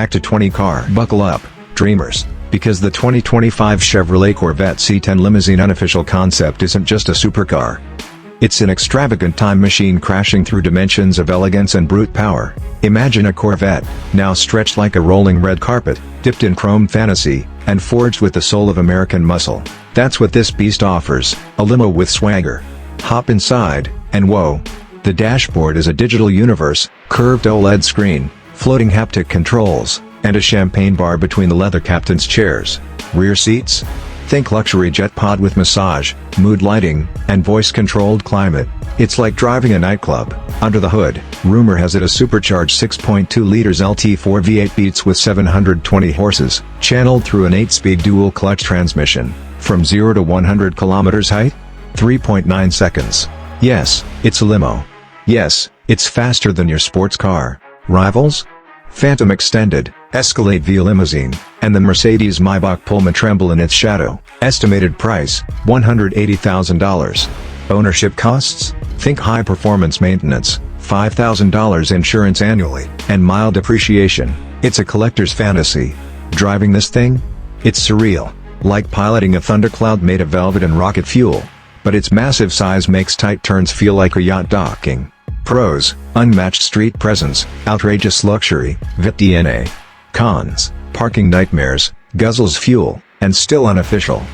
back to 20 car. Buckle up, dreamers, because the 2025 Chevrolet Corvette C10 Limousine Unofficial concept isn't just a supercar. It's an extravagant time machine crashing through dimensions of elegance and brute power. Imagine a Corvette, now stretched like a rolling red carpet, dipped in chrome fantasy, and forged with the soul of American muscle. That's what this beast offers, a limo with swagger. Hop inside, and whoa! The dashboard is a digital universe, curved OLED screen, floating haptic controls, and a champagne bar between the leather captain's chairs. Rear seats? Think luxury jet pod with massage, mood lighting, and voice-controlled climate. It's like driving a nightclub. Under the hood, rumor has it a supercharged 6.2 liters LT4 V8 beats with 720 horses, channeled through an 8-speed dual-clutch transmission. From 0 to 100 kilometers height? 3.9 seconds. Yes, it's a limo. Yes, it's faster than your sports car. Rivals? Phantom Extended, Escalade V Limousine, and the Mercedes Maybach Pullman tremble in its shadow. Estimated price, $180,000. Ownership costs? Think high-performance maintenance, $5,000 insurance annually, and mild depreciation. It's a collector's fantasy. Driving this thing? It's surreal. Like piloting a thundercloud made of velvet and rocket fuel. But its massive size makes tight turns feel like a yacht docking. Pros: unmatched street presence, outrageous luxury, VIT DNA. Cons: parking nightmares, guzzles fuel, and still unofficial.